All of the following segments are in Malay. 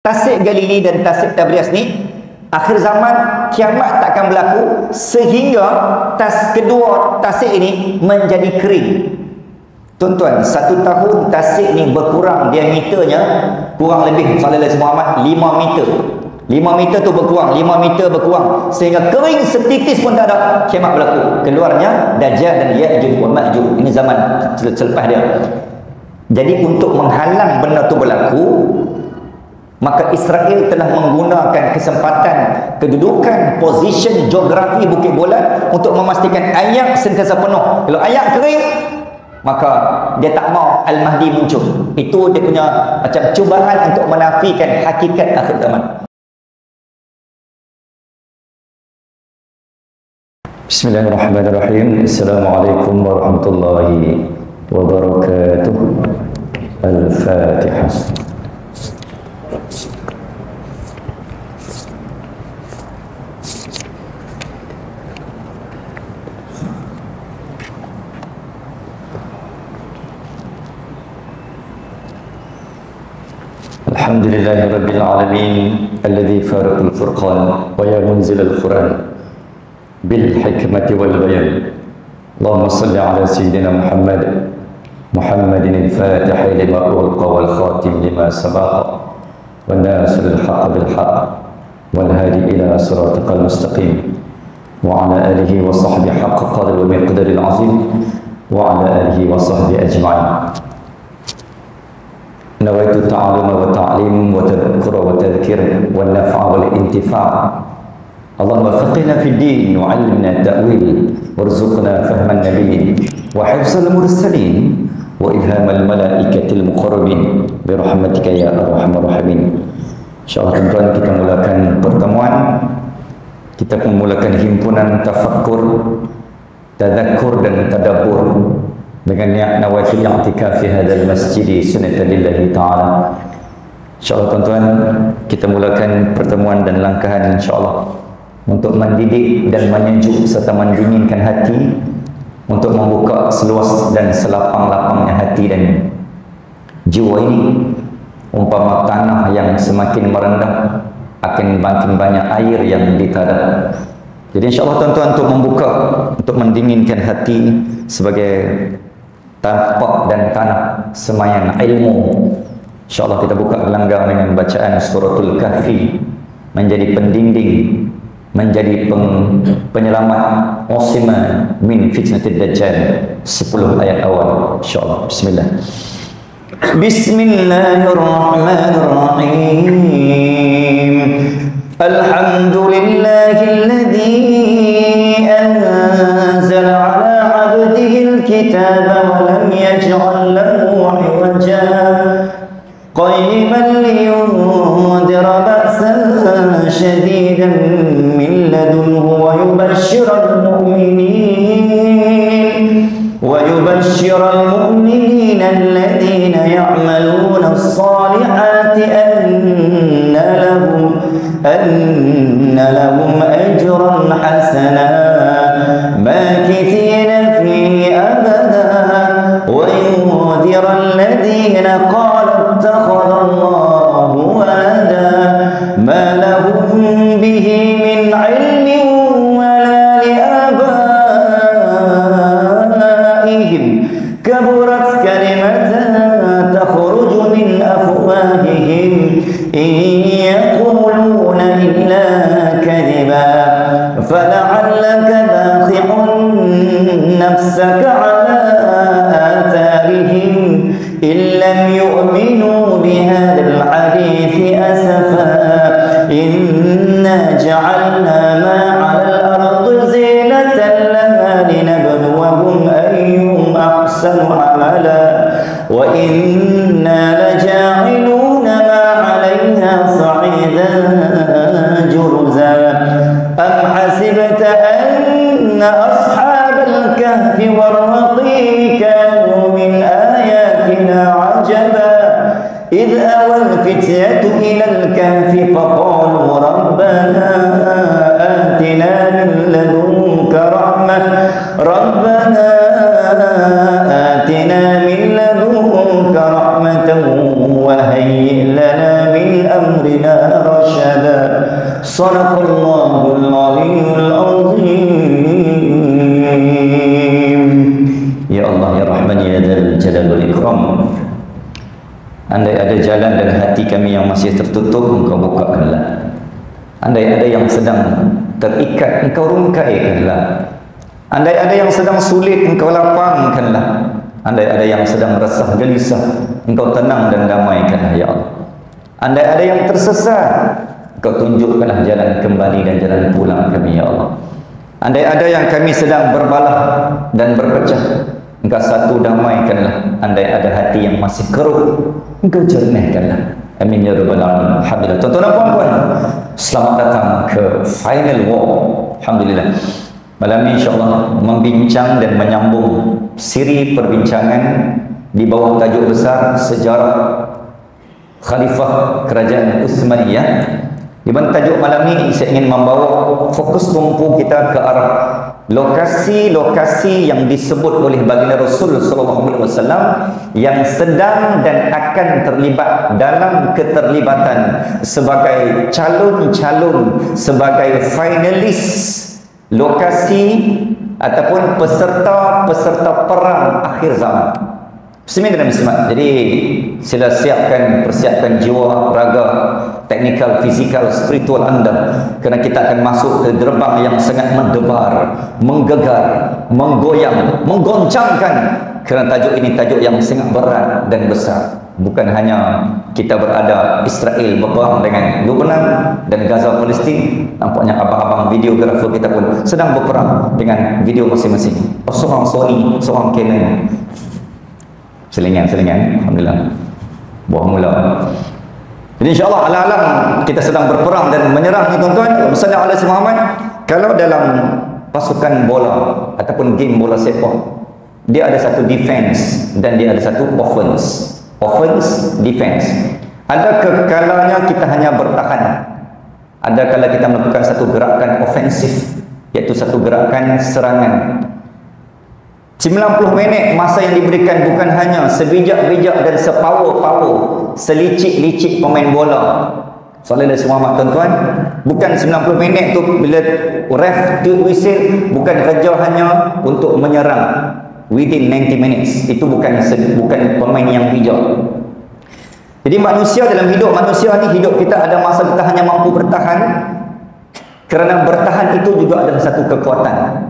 Tasik Galili dan Tasik Tabrias ni akhir zaman kiamat takkan berlaku sehingga kedua tasik ini menjadi kering. Tuan-tuan, 1 tahun tasik ni berkurang diameternya kurang lebih sallallahu alaihi Muhammad 5 meter. 5 meter tu berkurang, 5 meter berkurang sehingga kering setitis pun tak ada, kiamat berlaku. Keluarnya Dajjal dan Ya'juj wa Ma'juj. Ini zaman selepas dia. Jadi untuk menghalang benda tu berlaku, maka Israel telah menggunakan kesempatan kedudukan, position, geografi Bukit Bolan untuk memastikan ayak sentiasa penuh. Kalau ayak kering, maka dia tak mau Al-Mahdi muncul. Itu dia punya macam cubaan untuk menafikan hakikat akhir zaman. Bismillahirrahmanirrahim. Assalamualaikum warahmatullahi wabarakatuh. Al-Fatihah. Alhamdulillahi Rabbil Alamin alladhi faraqal furqan wa ya munzil al-Quran bil hikmati wal bayan. Allahumma salli ala Sayyidina Muhammadin al-Fatih lima ulqa wal khatim lima sabaqa wan nasir al-haq bil haq wal hadi ila siratikal mustaqim wa ala alihi wa sahbihi haqqa qadri wa miqdaril azim wa ala alihi wa sahbihi ajma'in. Nawaitu ta'aluma wa ta'lim wa tadhkura wa tadhkir wa naf'a wal intifa'. Allahumma faqihna fid din wa 'allimna ta'wil warzuqna fahman nabiyyin wa hifzal mursalin wa ilhamal malaikatil muqarrabin bi rahmatika ya arhamar rahimin. Insyaallah tuan-tuan, kita mulakan pertemuan, kita memulakan himpunan tafakkur, tadhakkur dan tadabbur dengan niat nawaitul i'tikaf fi hadzal masjid sunnatan lillahi ta'ala. Insyaallah tuan-tuan, kita mulakan pertemuan dan langkahan insyaallah untuk mendidik dan menyejuk serta mendinginkan hati, untuk membuka seluas dan selapang-lapangnya hati dan jiwa ini. Umpama tanah yang semakin merendah, akan makin banyak air yang ditadah. Jadi insyaallah tuan-tuan, untuk membuka, untuk mendinginkan hati sebagai tapak dan tanah semayan ilmu, insyaallah kita buka gelanggang dengan bacaan suratul Kahfi, menjadi pendinding, menjadi penyelamat muslimah min fitnatid dajjal. 10 ayat awal insyaallah. Bismillah. Bismillahirrahmanirrahim. Alhamdulillahilladzi anzala ala 'abdihi al-kitaba wa lam yaj'al lahu 'iwaja qayyiman liyundira ba'san shadidan min ladunhu wa yubashshiral mu'minin alladhina ya'maluna as-salihati anna lahum ajran hasana makithina fihi abada wa yundira alladhina qalu ittakhadha Allahu walada ma lahum bihi min 'ilmin wala li abaihim kaburat kalimatan takhruju min afwahihim in yaquluna illa kadhiba fala'allaka bakhi'un nafsaka 'ala atharihim in lam yu'minu bihadzal hadithi asafa inna ja'alna ma 'alal ardi zinatan laha linabluwahum ayyuhum ahsanu 'amala wa inna laja'iluna ma 'alayha sa'idan jurza am hasibta anna ashabal kahfi war-raqim kanu min ayatina 'ajaba idh awal fityatu ilal kahfi faqalu rabbana atina min ladunka rahmah rabbana atina min ladunka rahmatan wa hayyi lana min amrina وهدنا رشدا صدق الله العلي العظيم. Ya Allah, Ya Rahman, Ya Dzal Jalal wal Ikram, andai ada jalan dan hati kami yang masih tertutup, Engkau bukakanlah. Andai ada yang sedang terikat, Engkau rungkaikanlah. Andai ada yang sedang sulit, Engkau lapangkanlah. Andai ada yang sedang resah gelisah, Engkau tenang dan damaikanlah, Ya Allah. Andai ada yang tersesat, Engkau tunjukkanlah jalan kembali dan jalan pulang kami, Ya Allah. Andai ada yang kami sedang berbalah dan berpecah, Engkau satu damaikanlah. Andai ada hati yang masih keruh, Engkau jernihkanlah. Amin ya rabbal alamin. Alhamdulillah. Tuan-tuan dan puan-puan, selamat datang ke Final War. Alhamdulillah. Malam ini insyaAllah membincang dan menyambung siri perbincangan di bawah tajuk besar Sejarah Khalifah Kerajaan Uthmaniyah. Di mana tajuk malam ini saya ingin membawa fokus tumpu kita ke arah lokasi-lokasi yang disebut oleh baginda Rasul sallallahu alaihi wasallam yang sedang dan akan terlibat dalam keterlibatan sebagai calon-calon, sebagai finalis lokasi ataupun peserta-peserta perang akhir zaman. Muslimin dan muslimat, jadi sila persiapkan jiwa, raga, teknikal, fizikal, spiritual anda, kerana kita akan masuk ke gerbang yang sangat mendebar, menggegar, menggoyang, menggoncangkan, kerana tajuk ini tajuk yang sangat berat dan besar. Bukan hanya kita berada Israel berperang dengan Lebanon dan Gaza Palestin, nampaknya abang-abang videografer kita pun sedang berperang dengan video masing-masing. Seorang Sony, seorang Canon. Selingan, alhamdulillah. Buah mula. Jadi insya-Allah alang-alang kita sedang berperang dan menyerang ni tuan-tuan. Misalnya Allah Muhammad, kalau dalam pasukan bola ataupun game bola sepak, dia ada satu defense dan dia ada satu offense. Offense, defense. Ada kalanya kita hanya bertahan. Ada kala kita melakukan satu gerakan ofensif, iaitu satu gerakan serangan. 90 minit masa yang diberikan bukan hanya sebijak-bijak dan sepower-power, selicik-licik pemain bola. Soalnya semua tuan-tuan, bukan 90 minit tu bila ref tu whistle, bukan kerja hanya untuk menyerang within 90 minutes. Itu bukan pemain yang bijak. Jadi manusia dalam hidup manusia ni, hidup kita ada masa kita hanya mampu bertahan, kerana bertahan itu juga adalah satu kekuatan.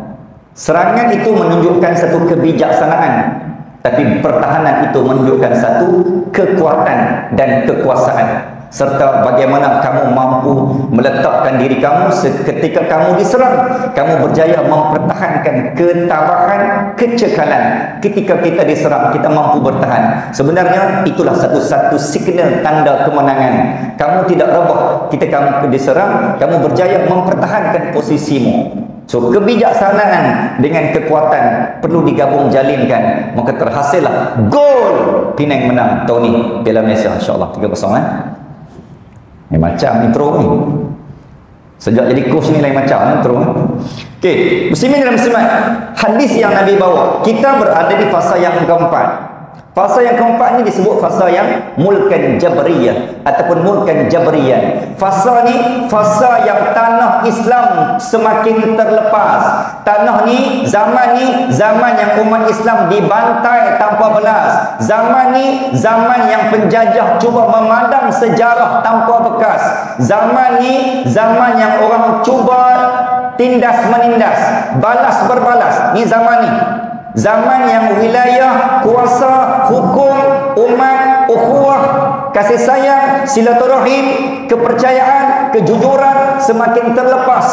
Serangan itu menunjukkan satu kebijaksanaan, tapi pertahanan itu menunjukkan satu kekuatan dan kekuasaan, serta bagaimana kamu mampu meletakkan diri kamu ketika kamu diserang, kamu berjaya mempertahankan ketabahan, kecekalan. Ketika kita diserang, kita mampu bertahan. Sebenarnya itulah satu-satu signal tanda kemenangan. Kamu tidak rebah ketika kamu diserang, kamu berjaya mempertahankan posisimu. So kebijaksanaan dengan kekuatan perlu digabung jalinkan, maka terhasillah gol. Penang menang tahun ni Piala Malaysia insya-Allah 3-0 macam intro ni. Sejak jadi coach ni lain macam intro. Okey, muslimin dan muslimat, hadis yang Nabi bawa, kita berada di fasa yang keempat. Fasa yang keempat ni disebut fasa yang mulkan jabriyah ataupun mulkan jabriyah. Fasa ni fasa yang tanah Islam semakin terlepas. Tanah ni, zaman yang umat Islam dibantai tanpa belas. Zaman ni zaman yang penjajah cuba memadam sejarah tanpa bekas. Zaman ni zaman yang orang cuba tindas menindas, balas berbalas. Ni zaman ni. Zaman yang wilayah, kuasa, hukum, umat, ukhuwah, kasih sayang, silaturahim, kepercayaan, kejujuran semakin terlepas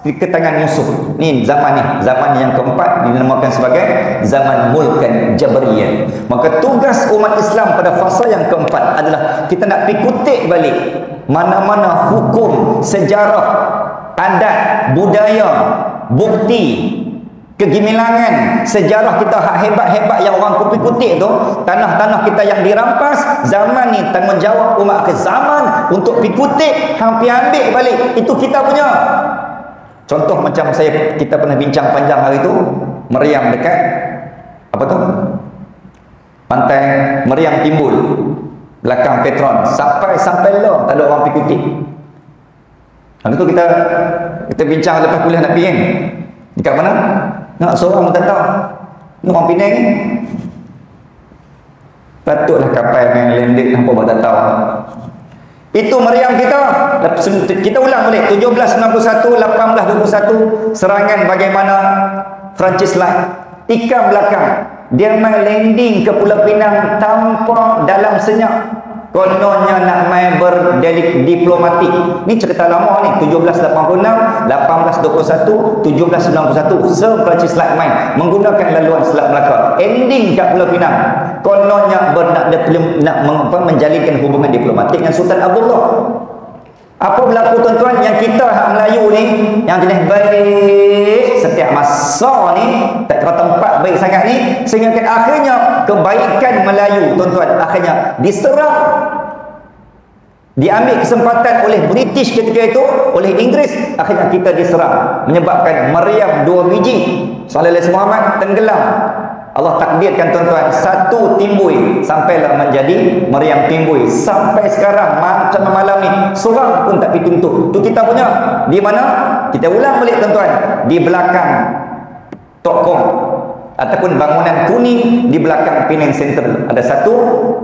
ke tangan musuh. Ni zaman ni, zaman yang keempat dinamakan sebagai zaman mulkan jabriyah. Maka tugas umat Islam pada fasa yang keempat adalah kita nak pikutik balik mana-mana hukum, sejarah, adat, budaya, bukti, kegemilangan, sejarah kita hak hebat-hebat yang orang kutik-kutik tu, tanah-tanah kita yang dirampas. Zaman ni tanggungjawab umat akhir zaman untuk pikutik, hampir ambil balik. Itu kita punya. Contoh macam kita pernah bincang panjang hari tu, meriam dekat apa tu? Pantai Meriam Timbul. belakang Petron, sampai lah tak ada orang pergi kutip. Lepas tu kita bincang lepas kuliah nak pergi kan, dekat mana? Nak seorang pun tak tahu ni orang Penang ni. Patutlah kapal yang landed nampak pun tak tahu. Itu meriam kita. Kita ulang balik 1791, 1821, serangan bagaimana Francis Light tikam belakang, dia main landing ke Pulau Pinang tanpa dalam senyap. Kononnya nak main berdiplomatik. Ni cerita lama ni, 1786, 1821, 1791. Sir Francis Light main menggunakan laluan Selat Melaka. Ending kat Pulau Pinang. Kononnya nak menjalinkan hubungan diplomatik dengan Sultan Abdullah. Apa berlaku tuan-tuan, yang kita hak Melayu ni yang jenis baik setiap masa ni, tak kira tempat baik sangat ni, sehingga akhirnya kebaikan Melayu tuan-tuan akhirnya diserang, diambil kesempatan oleh British ketika itu, oleh Inggeris, akhirnya kita diserang, menyebabkan meriam 2 biji Sallallahu Alaihi Muhammad tenggelam. Allah takdirkan tuan-tuan, satu timbul sampailah menjadi meriam timbul. Sampai sekarang macam malam ni seorang pun tak pergi tuntut. Tu kita punya. Di mana? Kita ulang balik tuan-tuan, di belakang Tokong ataupun bangunan kuning di belakang Penang Central. Ada satu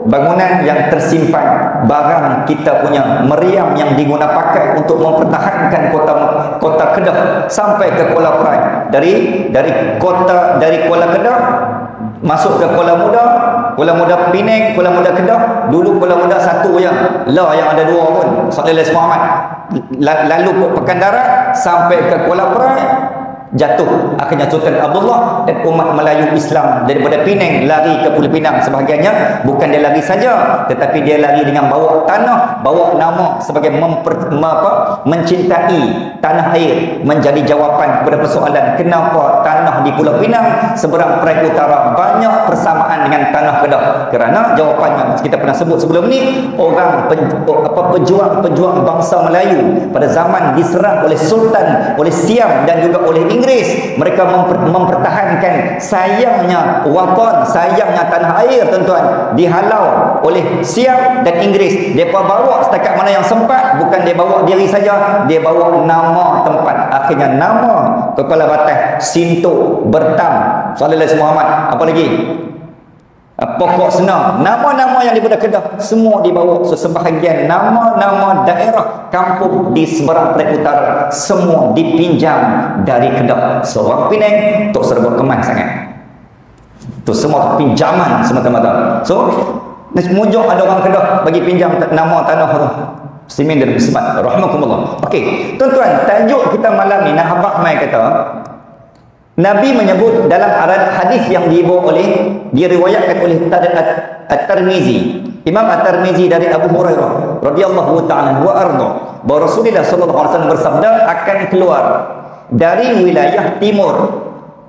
bangunan yang tersimpan barang kita punya meriam yang diguna pakai untuk mempertahankan kota Kedah sampai ke Kuala Perai. Dari Kuala Kedah masuk ke Kuala Muda Penang, Kuala Muda Kedah. Dulu Kuala Muda satu yang ada dua pun, Sallallahu Alaihi Muhammad. Lalu Pekan Darat sampai ke Kuala Perai, jatuh. Akhirnya Sultan Abdullah dan umat Melayu Islam daripada Penang lari ke Pulau Pinang. Sebahagiannya bukan dia lari saja, tetapi dia lari dengan bawa tanah, bawa nama sebagai mencintai tanah air, menjadi jawapan kepada persoalan kenapa tanah di Pulau Pinang seberang Perai Utara banyak persamaan dengan tanah Kedah. Kerana jawapannya kita pernah sebut sebelum ni, orang pejuang bangsa Melayu pada zaman diserang oleh Sultan, oleh Siam dan juga oleh Inggeris. Mereka mempertahankan sayangnya watan, sayangnya tanah air tuan-tuan, dihalau oleh Siam dan Inggeris. Mereka bawa setakat mana yang sempat, bukan dia bawa diri saja, dia bawa nama tempat. Akhirnya nama Kepala Batas, Sinto, Bertam, Sallallahu Alaihi Muhammad, apa lagi? Pokok Senang, nama-nama yang daripada Kedah semua dibawa. Sebahagian nama-nama daerah kampung di seberang Perai Utara semua dipinjam dari Kedah. Seorang Penang tok serba kemas sangat. Tu semua pinjaman semata-mata. So mujuk ada orang Kedah bagi pinjam nama tanah tu. Simin dan Bismat rahmakumullah. Okey, tuan-tuan, tajuk kita malam ni nak habaq mai kata, Nabi menyebut dalam hadis yang diriwayatkan oleh At-Tirmizi, Imam At-Tirmizi dari Abu Hurairah radhiyallahu ta'ala wa arda, bahawa Rasulullah sallallahu alaihi wasallam bersabda, akan keluar dari wilayah timur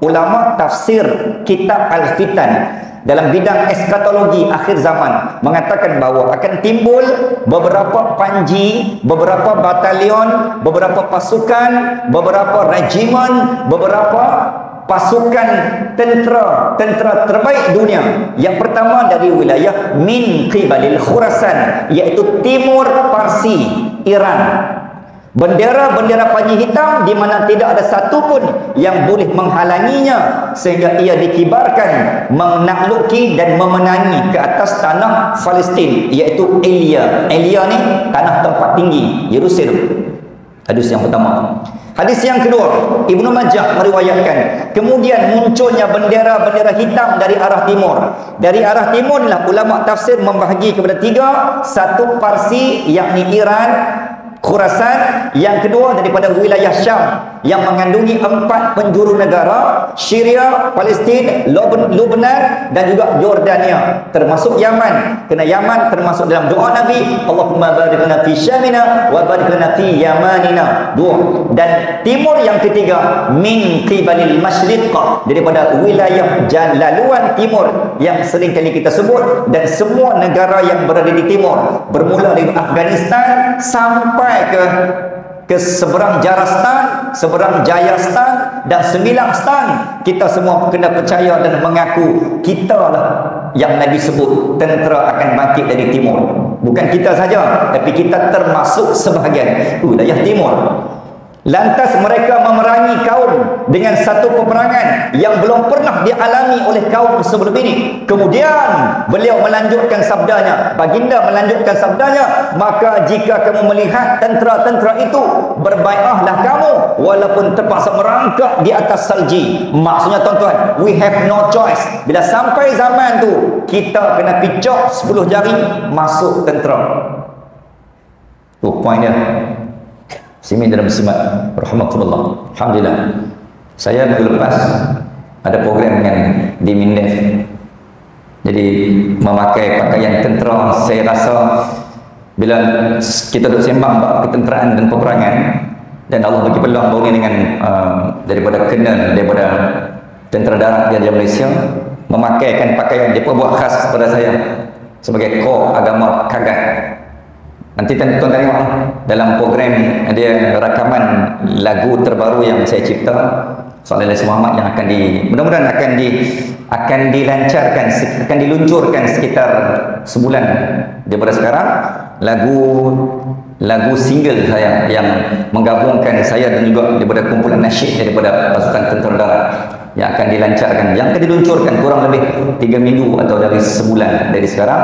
ulama tafsir kitab Al-Fitan dalam bidang eskatologi akhir zaman mengatakan bahawa akan timbul beberapa panji, beberapa batalion, beberapa pasukan, beberapa regimen, beberapa pasukan tentera terbaik dunia. Yang pertama dari wilayah min qibalil Khurasan, iaitu timur Parsi, Iran. Bendera-bendera panji hitam di mana tidak ada satu pun yang boleh menghalanginya, sehingga ia dikibarkan menakluki dan memenangi ke atas tanah Palestin, iaitu Elia. Elia ni tanah tempat tinggi, Yerusalem. Hadis yang pertama. Hadis yang kedua, Ibnu Majah meriwayatkan, kemudian munculnya bendera-bendera hitam dari arah timur. Dari arah timur lah ulama tafsir membahagi kepada tiga. Satu Parsi, yakni Iran, Khurasan. Yang kedua daripada wilayah Syam yang mengandungi 4 penjuru negara, Syria, Palestin, Lebanon dan juga Jordania, termasuk Yaman. Kerana Yaman termasuk dalam doa Nabi, Allahumma barik lana fi Syamina wa barik lana fi Yamanina. Dua. Dan timur yang ketiga, min qibalil masyriq, daripada wilayah laluan timur yang sering kali kita sebut, dan semua negara yang berada di timur, bermula dari Afghanistan sampai ke seberang Jarastan, seberang Jayastan dan 9 stan. Kita semua kena percaya dan mengaku kita lah yang Nabi sebut, tentera akan bangkit dari timur. Bukan kita saja, tapi kita termasuk sebahagian wilayah timur. Lantas mereka memerangi kaum dengan satu peperangan yang belum pernah dialami oleh kaum sebelum ini. Kemudian beliau melanjutkan sabdanya, baginda melanjutkan sabdanya, maka jika kamu melihat tentera-tentera itu, berbaiatlah kamu walaupun terpaksa merangkak di atas salji. Maksudnya tuan-tuan, we have no choice. Bila sampai zaman tu, kita kena picok 10 jari masuk tentera. Tu poin dia. Simin dan muslimat rahmatullah. Alhamdulillah. Saya minggu lepas ada program dengan di Mindef. Jadi memakai pakaian tentera, saya rasa bila kita duduk sembang bab ketenteraan dan peperangan, dan Allah bagi peluang baru ni dengan daripada tentera darat di Malaysia memakaikan pakaian dia buat khas pada saya sebagai kor agama Kagat. Nanti tuan tengok dalam program dia rakaman lagu terbaru yang saya cipta, Sallallahu Alaihi Muhammad, yang akan mudah-mudahan akan dilancarkan, akan diluncurkan sekitar sebulan daripada sekarang. Lagu single saya yang menggabungkan saya dan juga daripada kumpulan nasyid daripada pasukan tentera darat yang akan dilancarkan, yang akan diluncurkan kurang lebih 3 minggu atau dari sebulan dari sekarang,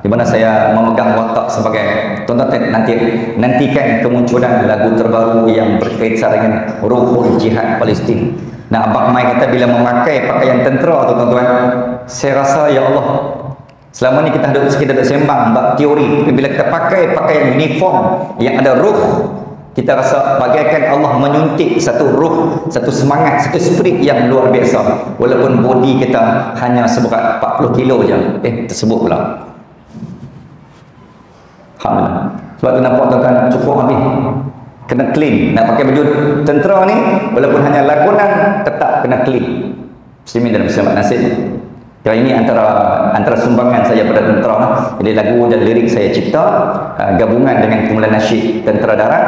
di mana saya memegang watak sebagai tuan-tuan nantikan kemunculan lagu terbaru yang berkaitan dengan ruhul jihad Palestin. Nah, Abang Mai kata bila memakai pakaian tentera tu tuan-tuan, saya rasa ya Allah, selama ni kita duduk sembang bab teori, tapi bila kita pakai pakaian uniform yang ada ruh, kita rasa bagaikan Allah menyuntik satu ruh, satu semangat, satu spirit yang luar biasa. Walaupun body kita hanya seberat 40 kilo je. Tersebut pula. Alhamdulillah. Sebab tu nampak tuan-tuan cukup habis. Kena clean. Nak pakai baju tentera ni, walaupun hanya lakonan, tetap kena clean. Muslimin dan muslimat nasib. Kali ini antara sumbangan saya pada tentera. Jadi lagu dan lirik saya cipta gabungan dengan kumpulan nasyid tentera darat,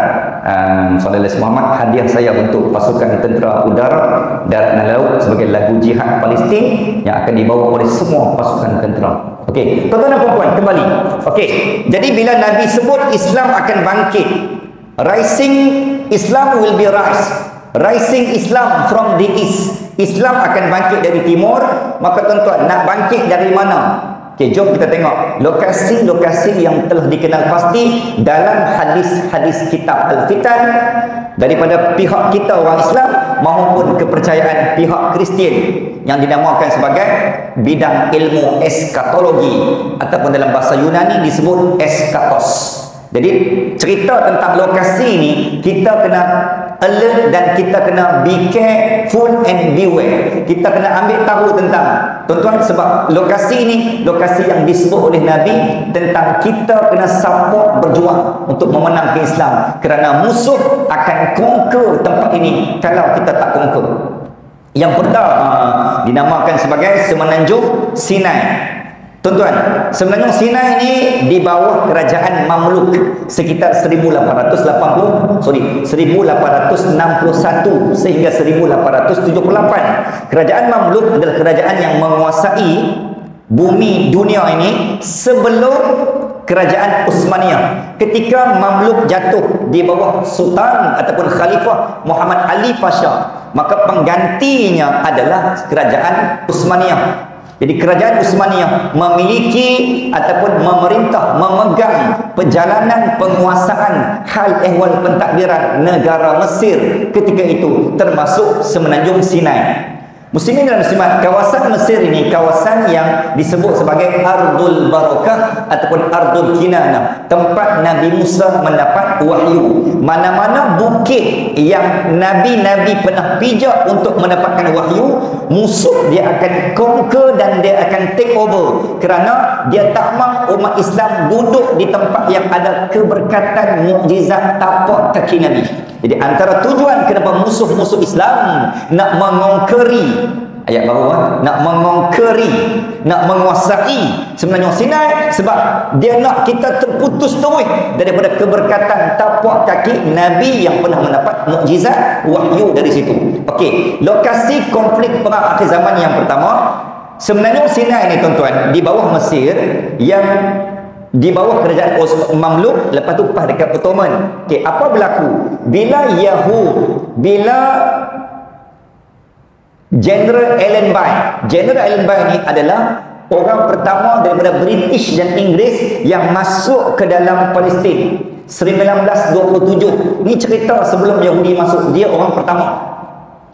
Sallallahu Alaihi Muhammad, hadiah saya untuk pasukan tentera udara, darat dan laut sebagai lagu jihad Palestin yang akan dibawa oleh semua pasukan tentera. Okey, tuan-tuan dan puan-puan, kembali. Okey, jadi bila Nabi sebut Islam akan bangkit, rising Islam will be rise. Rising Islam from the east. Islam akan bangkit dari timur. Maka tuan-tuan, nak bangkit dari mana? Okey, jom kita tengok lokasi-lokasi yang telah dikenal pasti dalam hadis-hadis kitab Al-Fitan daripada pihak kita orang Islam maupun kepercayaan pihak Kristian yang dinamakan sebagai bidang ilmu eskatologi, ataupun dalam bahasa Yunani disebut eskatos. Jadi cerita tentang lokasi ini kita kena alert dan kita kena be careful and beware. Kita kena ambil tahu tentang, tuan-tuan, sebab lokasi ini lokasi yang disebut oleh Nabi tentang kita kena support berjuang untuk memenangkan Islam, kerana musuh akan conquer tempat ini kalau kita tak conquer. Yang pertama dinamakan sebagai Semenanjung Sinai. Tuan-tuan, sebenarnya Sinai ini di bawah kerajaan Mamluk sekitar 1861 sehingga 1878. Kerajaan Mamluk adalah kerajaan yang menguasai bumi dunia ini sebelum kerajaan Utsmaniyah. Ketika Mamluk jatuh di bawah Sultan ataupun Khalifah Muhammad Ali Pasha, maka penggantinya adalah kerajaan Utsmaniyah. Jadi kerajaan Utsmaniyah memiliki ataupun memerintah, memegang perjalanan penguasaan hal ehwal pentadbiran negara Mesir ketika itu, termasuk Semenanjung Sinai. Muslimin dan muslimat, kawasan Mesir ini kawasan yang disebut sebagai Ardul Barakah ataupun Ardul Kinanah, tempat Nabi Musa mendapat wahyu. Mana-mana bukit yang Nabi-Nabi pernah pijak untuk mendapatkan wahyu, musuh dia akan conquer dan dia akan take over, kerana dia tak mahu umat Islam duduk di tempat yang ada keberkatan mukjizat tapak kaki Nabi. Jadi antara tujuan kenapa musuh-musuh Islam nak mengongkeri, ayat baru nak mengongkeri, nak menguasai Semenanjung Sinai, sebab dia nak kita terputus terus daripada keberkatan tapak kaki Nabi yang pernah mendapat mukjizat wahyu dari situ. Okey, lokasi konflik perang akhir zaman yang pertama Semenanjung Sinai ni tuan-tuan, di bawah Mesir, yang di bawah kerajaan Mamluk, lepas tu pas dekat Ottoman. Okey, apa berlaku? Bila General Allenby ni adalah orang pertama daripada British dan Inggeris yang masuk ke dalam Palestin 1927. Ni cerita sebelum Yahudi masuk. Dia orang pertama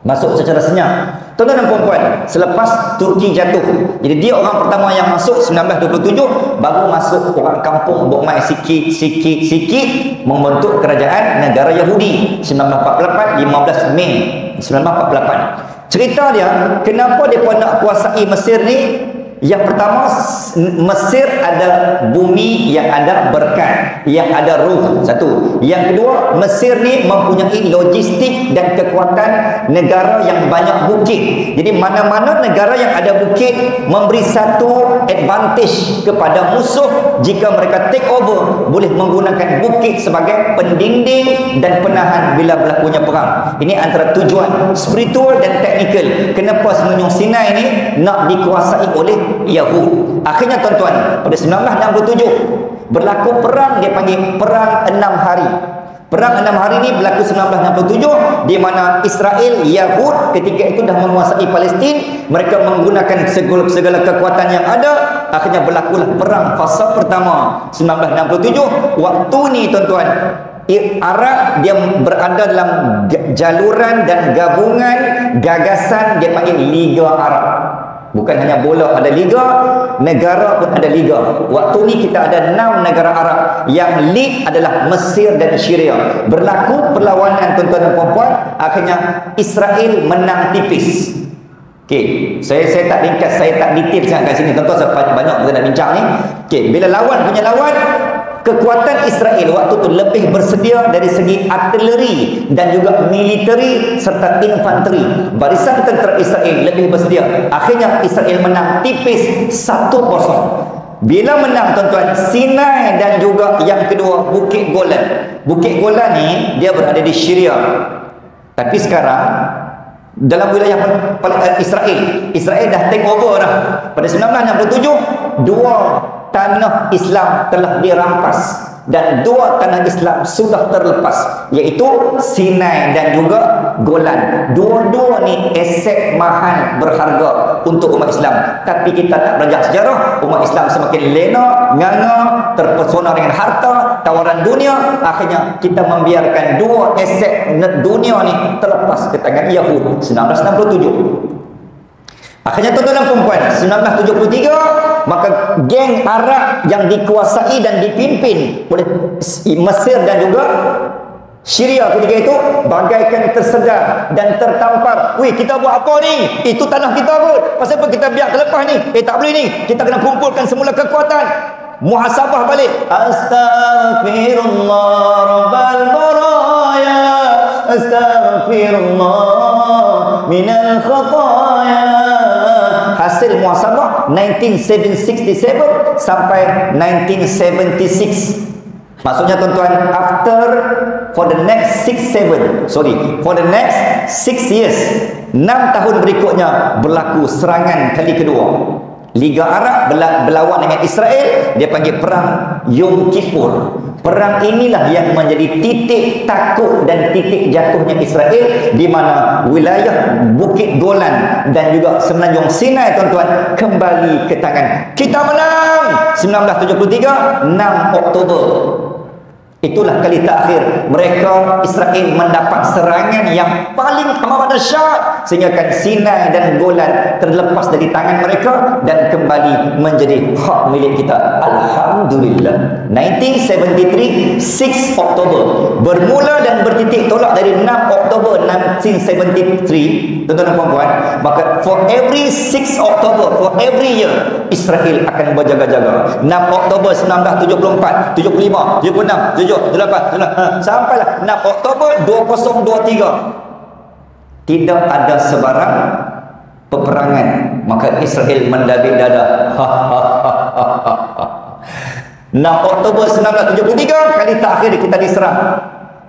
masuk secara senyap. Tuan-tuan dan puan-puan, selepas Turki jatuh, jadi dia orang pertama yang masuk 1927, baru masuk orang kampung Bokmai sikit membentuk kerajaan negara Yahudi 1948, 15 Mei 1948. Cerita dia, kenapa mereka nak kuasai Mesir ni? Yang pertama, Mesir ada bumi yang ada berkat, yang ada ruh, satu. Yang kedua, Mesir ni mempunyai logistik dan kekuatan negara yang banyak bukit. Jadi mana-mana negara yang ada bukit memberi satu advantage kepada musuh. Jika mereka take over, boleh menggunakan bukit sebagai pendinding dan penahan bila berlakunya perang. Ini antara tujuan spiritual dan teknikal kenapa Semenanjung Sinai ni nak dikuasai oleh Yahud. Akhirnya tuan-tuan, pada 1967 berlaku perang, dia panggil perang 6 hari. Perang 6 hari ni berlaku 1967, di mana Israel, Yahud ketika itu dah menguasai Palestin. Mereka menggunakan segala kekuatan yang ada. Akhirnya berlakulah perang fasa pertama 1967. Waktu ni tuan-tuan, Arab dia berada dalam jaluran dan gabungan gagasan dia panggil Liga Arab. Bukan hanya bola ada liga, negara pun ada liga. Waktu ni kita ada 6 negara Arab. Yang lead adalah Mesir dan Syria. Berlaku perlawanan tuan-tuan dan puan-puan. Akhirnya Israel menang tipis. Okey, saya tak ringkas, saya tak detail sangat kat sini. Tuan-tuan sebab banyak kita nak bincang ni. Okey, bila lawan punya lawan, kekuatan Israel waktu tu lebih bersedia dari segi artileri dan juga militeri serta infanteri. Barisan tentera Israel lebih bersedia. Akhirnya Israel menang tipis 1-0. Bila menang tuan-tuan, Sinai dan juga yang kedua Bukit Golan. Bukit Golan ni dia berada di Syria. Tapi sekarang dalam wilayah Israel dah take over dah. Pada 1967 dua tanah Islam telah dirampas dan dua tanah Islam sudah terlepas, iaitu Sinai dan juga Golan. Dua-dua ni aset mahal berharga untuk umat Islam. Tapi kita tak belajar sejarah, umat Islam semakin lena, nganga, terpesona dengan harta, tawaran dunia. Akhirnya kita membiarkan dua aset dunia ni terlepas ke tangan Yahud 1967. Akhirnya tuan-tuan dan puan-puan, 1973 maka geng Arab yang dikuasai dan dipimpin oleh Mesir dan juga Syria ketika itu bagaikan tersedar dan tertampar. Wih, kita buat apa ni? Itu tanah kita pun. Pasal apa kita biar terlepas ni? Tak boleh ni. Kita kena kumpulkan semula kekuatan. Muhasabah balik. Astaghfirullah rabbal baraya. Astaghfirullah minal khataya. Hasil muhasabah 1967 sampai 1976. Maksudnya tuan-tuan, for the next 6 years, 6 tahun berikutnya berlaku serangan kali kedua. Liga Arab berlawan dengan Israel. Dia panggil perang Yom Kippur. Perang inilah yang menjadi titik takut dan titik jatuhnya Israel, di mana wilayah Bukit Golan dan juga Semenanjung Sinai tuan-tuan kembali ke tangan kita. Menang 1973 6 Oktober. Itulah kali terakhir mereka Israel mendapat serangan yang paling amat dahsyat, sehingga kan Sinai dan Golan terlepas dari tangan mereka dan kembali menjadi hak milik kita. Alhamdulillah. 1973 6 Oktober bermula dan bertitik tolak dari 6 Oktober 1973 tuan-tuan dan puan-puan. Maka for every 6 Oktober, for every year, Israel akan berjaga-jaga. 6 Oktober 1974, 75, 76, 8, sampailah 6 Oktober 2023. Tidak ada sebarang peperangan, maka Israel mendabik dada. 6 Oktober 1973 kali terakhir kita diserang.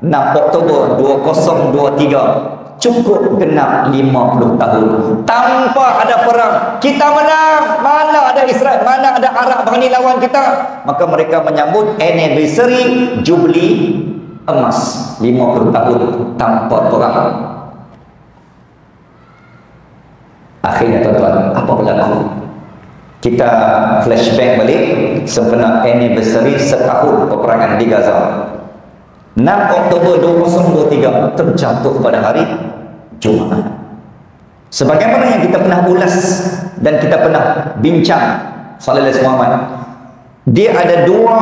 6 Oktober 2023 cukup genap 50 tahun tanpa ada perang. Kita menang. Mana ada Israel, mana ada Arab berani lawan kita. Maka mereka menyambut anniversary Jubli emas 50 tahun tanpa perang. Akhirnya tuan-tuan, apa berlaku? Kita flashback balik sempena anniversary setahun peperangan di Gaza. 6 Oktober 2023 terjatuh pada hari Jumaat. Sebagaimana yang kita pernah ulas dan kita pernah bincang, Sallallahu Alaihi Wasallam, dia ada dua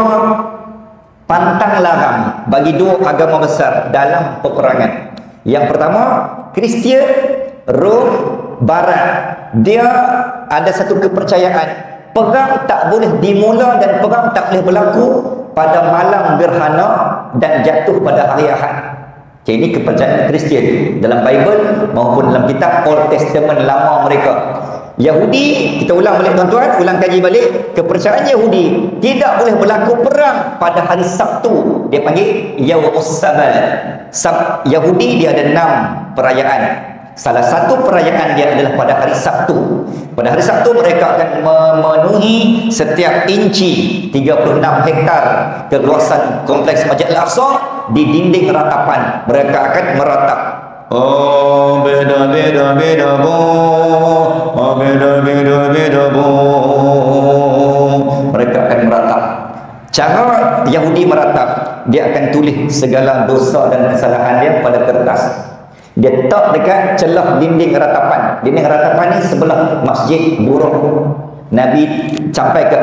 pantang larang bagi dua agama besar dalam peperangan. Yang pertama, Kristian, Rom, Barat. Dia ada satu kepercayaan, perang tak boleh dimula dan perang tak boleh berlaku pada malam gerhana dan jatuh pada hari Ahad. Okay, ini kepercayaan Kristian dalam Bible maupun dalam kitab Old Testament lama mereka. Yahudi, kita ulang balik tuan-tuan, ulang kaji balik, kepercayaan Yahudi tidak boleh berlaku perang pada hari Sabtu. Dia panggil Yaumus Sabat. Yahudi dia ada 6 perayaan. Salah satu perayaan dia adalah pada hari Sabtu. Pada hari Sabtu mereka akan memenuhi setiap inci 36 hektar keluasan kompleks Masjid Al-Aqsa di dinding ratapan. Mereka akan meratap. Oh, beda bo. Oh, beda bo. Mereka akan meratap. Cara Yahudi meratap, dia akan tulis segala dosa dan kesalahan dia pada kertas. Dia letak dekat celah dinding ratapan. Dinding ratapan ni sebelah masjid buruk. Nabi sampai ke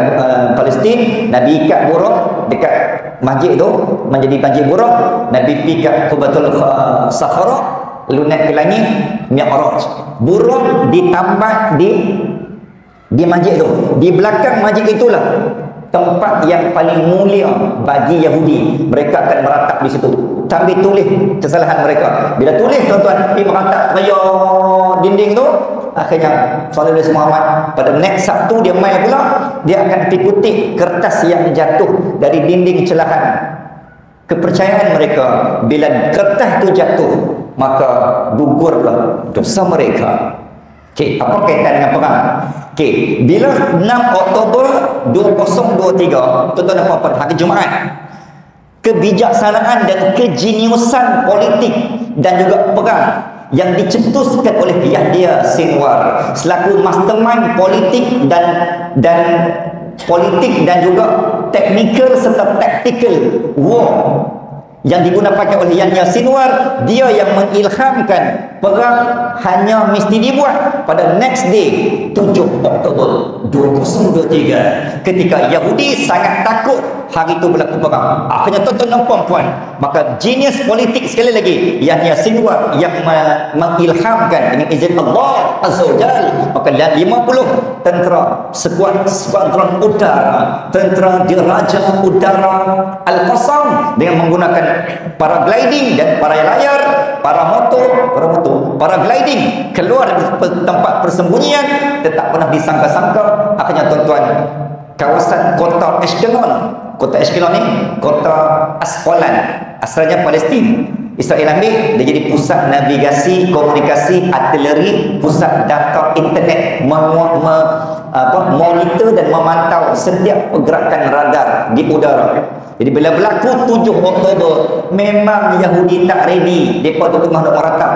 Palestin, Nabi ikat buruk dekat masjid tu menjadi masjid buruk. Nabi pergi ke Qubatul Sakhara, lalu naik ke langit, Mi'raj. Buruk ditambah di masjid tu. Di belakang masjid itulah tempat yang paling mulia bagi Yahudi. Mereka akan meratap di situ. Sambil tulis kesalahan mereka. Bila tulis tuan-tuan, pergi meratap raya dinding tu, akhirnya Sallallahu Alaihi Muhammad pada next Sabtu dia mai pula, dia akan pergi kutip kertas yang jatuh dari dinding celahan. Kepercayaan mereka, bila kertas tu jatuh, maka gugurlah dosa mereka. Okey, apa kaitan dengan perang? Okey, bila 6 Oktober 2023, tuan-tuan dan puan-puan, hari Jumaat, kebijaksanaan dan kejeniusan politik dan juga perang yang dicetuskan oleh Yahya Sinwar selaku mastermind politik dan politik dan juga technical serta tactical war yang digunakan oleh Yahya Sinwar. Dia yang mengilhamkan perang hanya mesti dibuat pada next day 7 Oktober 2023 ketika Yahudi sangat takut hari itu berlaku perang. Akhirnya tuan-tuan dan puan-puan, maka genius politik sekali lagi Yahya Sinwar yang mengilhamkan dengan izin Allah Azza wa Jalla, maka 50 tentera skuadron udara, tentera diraja udara Al-Qassam dengan menggunakan paragliding dan layar, paragliding keluar dari tempat persembunyian, tak pernah disangka-sangka. Akhirnya tuan-tuan, kawasan kota Ashkelon ni kota Asqalan, asalnya Palestin. Israel ambil, dia jadi pusat navigasi, komunikasi, artileri, pusat data internet, monitor dan memantau setiap pergerakan radar di udara. Jadi bila berlaku 7 Oktober, memang Yahudi tak ready. Mereka tu tengah nak meratap.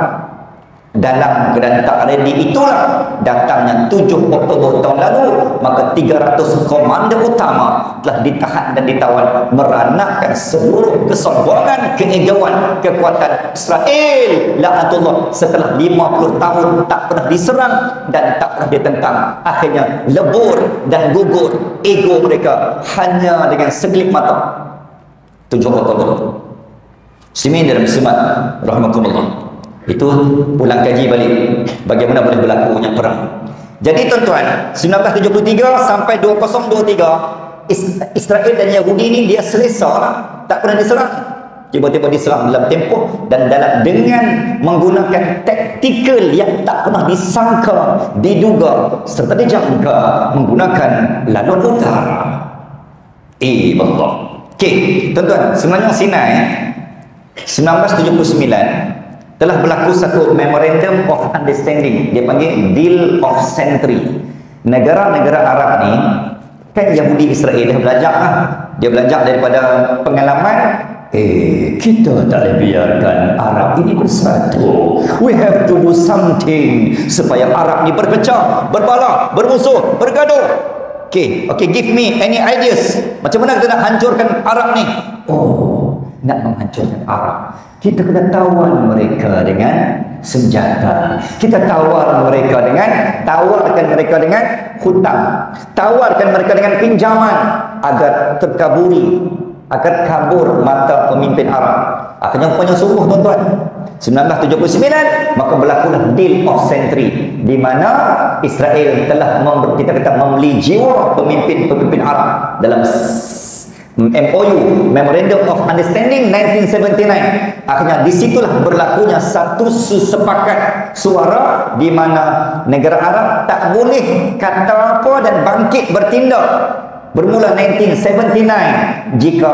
Dalam keadaan tak ready itulah datangnya 7 Oktober tahun lalu, maka 300 komander utama telah ditahan dan ditawan, meranakkan seluruh kesombongan, keegoan, kekuatan Israel la'natullah setelah 50 tahun tak pernah diserang dan tak pernah ditentang. Akhirnya lebur dan gugur ego mereka hanya dengan sekelip mata. 7 Oktober. Simin dan muslimat rahimakumullah. Itu ulang kaji balik bagaimana boleh berlakunya perang. Jadi tuan-tuan, 1973 sampai 2023 Israel dan Yahudi ini dia selesa, tak pernah diserang. Tiba-tiba diserang dalam tempoh dan dengan menggunakan taktikal yang tak pernah disangka, diduga serta dijangka, menggunakan laluan utara. Allah. Okey, tuan-tuan, sebenarnya Sinai 1979 telah berlaku satu memorandum of understanding, dia panggil deal of century. Negara-negara Arab ni kan, Yahudi Israel dah belajar lah, dia belajar daripada pengalaman. Kita tak boleh biarkan Arab ini bersatu. We have to do something supaya Arab ni berpecah, berbalah, bermusuh, bergaduh. Okay, give me any ideas. Macam mana kita nak hancurkan Arab ni? Nak menghancurkan Arab, kita kena tawar mereka dengan senjata. Kita tawarkan mereka dengan hutang, tawarkan mereka dengan pinjaman agar agar kabur mata pemimpin Arab. Akhirnya punya sungguh tuan-tuan, 1979 maka berlakulah deal of century, di mana Israel telah membeli jiwa pemimpin Arab dalam MOU, Memorandum of Understanding 1979. Akhirnya disitulah berlakunya satu sepakat suara di mana negara Arab tak boleh kata apa dan bangkit bertindak bermula 1979 jika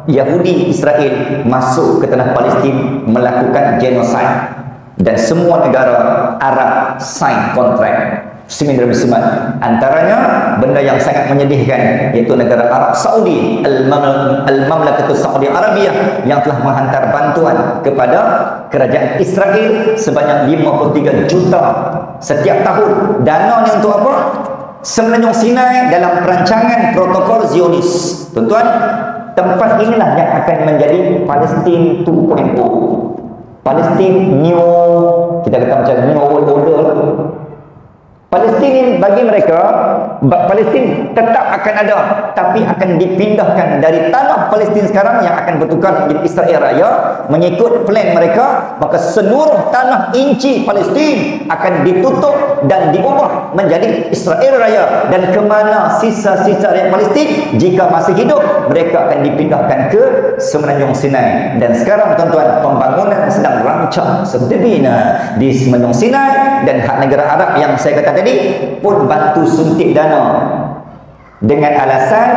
Yahudi Israel masuk ke tanah Palestin melakukan genosid, dan semua negara Arab sign kontrak seminar bersama. Antaranya benda yang sangat menyedihkan iaitu negara Arab Saudi, Al-Mamlakatus Saudi Arabia, yang telah menghantar bantuan kepada kerajaan Israel sebanyak 53 juta setiap tahun. Dana ni untuk apa? Semenanjung Sinai dalam perancangan protokol Zionis. Tuan-tuan, tempat inilah yang akan menjadi Palestin 2.0. Palestin new, kita kata macam new world order. Palestin bagi mereka, Palestin tetap akan ada, tapi akan dipindahkan dari tanah Palestin sekarang yang akan bertukar menjadi Israel Raya mengikut plan mereka. Maka seluruh tanah inci Palestin akan ditutup dan diubah menjadi Israel Raya, dan kemana sisa-sisa rakyat Palestin jika masih hidup, mereka akan dipindahkan ke Semenanjung Sinai. Dan sekarang tuan-tuan, pembangunan sedang rancang sedebina di Semenanjung Sinai, dan hak negara Arab yang saya kata tadi pun bantu suntik dana dengan alasan,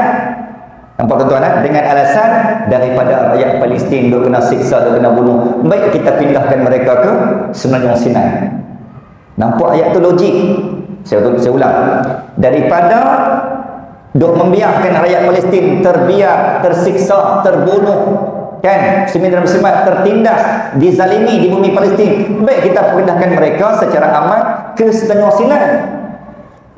nampak tuan-tuan, dengan alasan daripada rakyat Palestin duk kena siksa, duk kena bunuh, baik kita pindahkan mereka ke Semenanjung Sinai. Nampak ayat tu logik? Saya ulang, daripada duk membiarkan rakyat Palestin terbiar, tersiksa, terbunuh, kan, seminar bersama, tertindas, dizalimi di bumi Palestin, baik kita pindahkan mereka secara aman ke Semenanjung Sinai.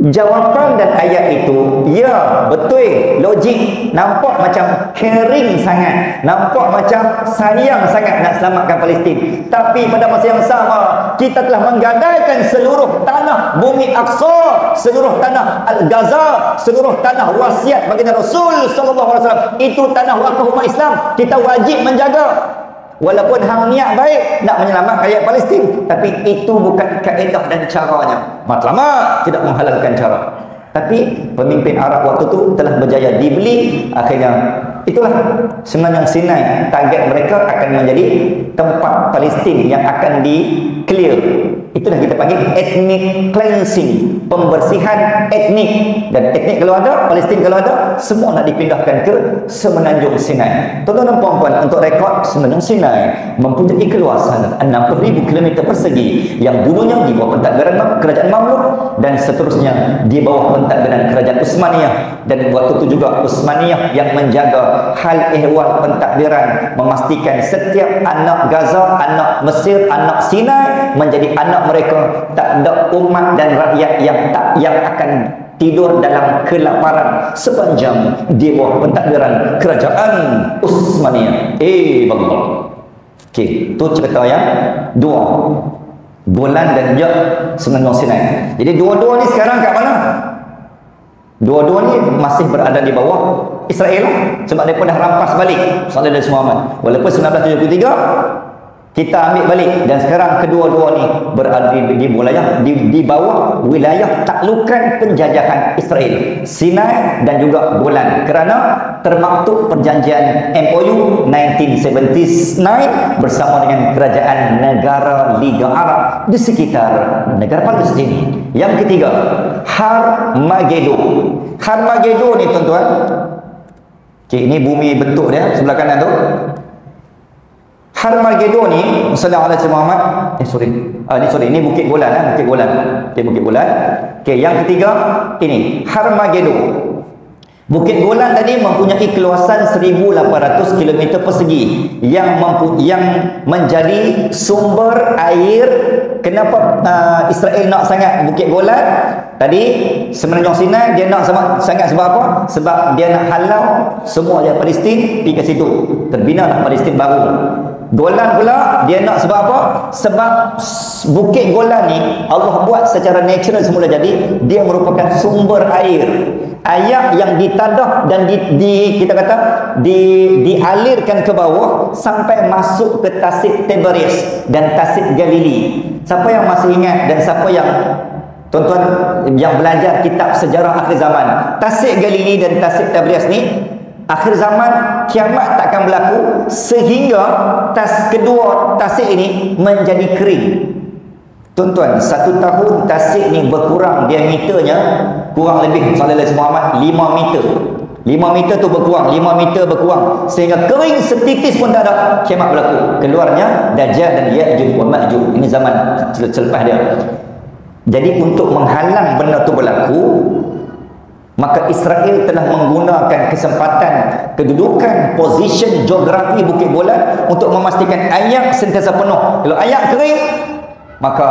Jawapan dan ayat itu, ya, betul, logik, nampak macam caring sangat, nampak macam sayang sangat nak selamatkan Palestin. Tapi pada masa yang sama, kita telah menggadaikan seluruh tanah bumi Aqsa, seluruh tanah Al-Gaza, seluruh tanah wasiat baginda Rasul sallallahu alaihi wasallam. Itu tanah wakaf umat Islam, kita wajib menjaga. Walaupun hang niat baik nak menyelamatkan rakyat Palestin, tapi itu bukan kaedah dan caranya. Matlamat tidak menghalalkan cara. Tapi pemimpin Arab waktu tu telah berjaya dibeli. Akhirnya itulah Semenanjung Sinai, target mereka akan menjadi tempat Palestin yang akan di-clear. Itulah kita panggil ethnic cleansing, pembersihan etnik. Dan etnik kalau ada, Palestin kalau ada, semua nak dipindahkan ke Semenanjung Sinai. Tuan-tuan dan puan-puan, untuk rekod, Semenanjung Sinai mempunyai keluasan 60,000 km persegi yang dulunya di bawah pentadbiran kerajaan Mamluk, dan seterusnya di bawah pentadbiran kerajaan Utsmaniyah. Dan waktu itu juga Utsmaniyah yang menjaga hal ehwal pentadbiran, memastikan setiap anak Gaza, anak Mesir, anak Sinai menjadi anak mereka. Tak ada umat dan rakyat yang akan tidur dalam kelaparan sepanjang di bawah pentadbiran kerajaan Utsmaniyah. Allah. Okey, tu cerita yang dua, Golan dan juga Semenanjung Sinai. Jadi dua-dua ni sekarang kat mana? Dua-dua ni masih berada di bawah Israel lah. Sebab mereka dah rampas balik Salih dan semua aman. Walaupun 1973 kita ambil balik, dan sekarang kedua-dua ni berada di bawah wilayah taklukan penjajahan Israel, Sinai dan juga Golan, kerana termaktub perjanjian MOU 1979 bersama dengan kerajaan negara Liga Arab di sekitar negara Palestin. Yang ketiga, Harmageddon. Harmageddon ni tuan-tuan, okay, ini bumi bentuk dia sebelah kanan tu. Harmagedon ni, sallallahu alaihi Muhammad. Ini Bukit Golan, Bukit Golan. Okey, Bukit Golan. Okey, yang ketiga ini Harmagedon. Bukit Golan tadi mempunyai keluasan 1800 km persegi yang menjadi sumber air. Kenapa Israel nak sangat Bukit Golan? Tadi Semenanjung Sinai dia nak sangat sebab apa? Sebab dia nak halau semua dari Palestin pergi ke situ. Terbinalah Palestin baru. Golan pula dia nak sebab apa? Sebab Bukit Golan ni Allah buat secara natural semula, jadi dia merupakan sumber air. Air yang ditadah dan kita kata dialirkan ke bawah sampai masuk ke Tasik Tiberias dan Tasik Galili. Siapa yang masih ingat dan siapa yang tuan-tuan yang belajar kitab sejarah akhir zaman, Tasik Galili dan Tasik Tiberias ni akhir zaman kiamat takkan berlaku sehingga kedua tasik ini menjadi kering. Tuan-tuan, 1 tahun tasik ni berkurang diameternya kurang lebih sallallahu Muhammad 5 meter. 5 meter tu berkurang, 5 meter berkurang sehingga kering setitis pun tak ada, kiamat berlaku. Keluarnya Dajjal dan Ya'juj wa Ma'juj. Ini zaman selepas dia. Jadi untuk menghalang benda tu berlaku, maka Israel telah menggunakan kesempatan kedudukan position geografi Bukit Golan untuk memastikan air sentiasa penuh. Kalau air kering, maka